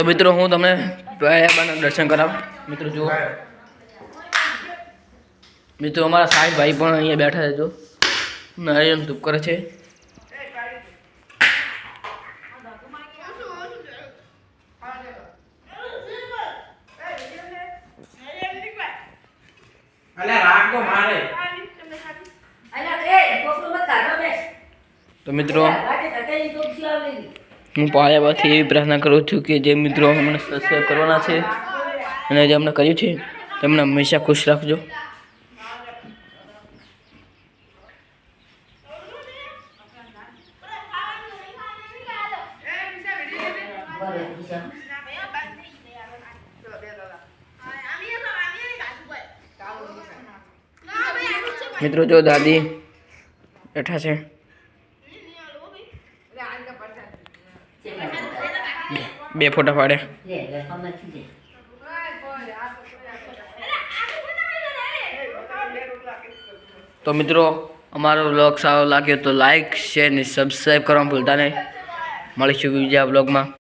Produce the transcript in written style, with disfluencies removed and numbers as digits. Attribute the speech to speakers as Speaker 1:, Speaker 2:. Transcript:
Speaker 1: तो मित्रों हूँ तमने बाबाना दर्शन कराव। मित्रों जो मित्रों अमरा साहिब भाई पण अहींया बैठा है जो नारियल धूप करे छे। तो मित्रों हूँ पायाबाथी एवी प्रार्थना करूँ छूँ कि जे मित्रों हमने सब्सक्राइब करवाना छे अने जे हमने कर्युं छे तेमने हमेशा खुश राखजो। मित्रों जो दादी बैठा छे बे फोटा पाड़े। तो मित्रों अमारो व्लॉग सारो लाग्यो तो लाइक शेयर ने सब्सक्राइब करवा भूलता नहीं। मळीशुं बीजा व्लॉग में।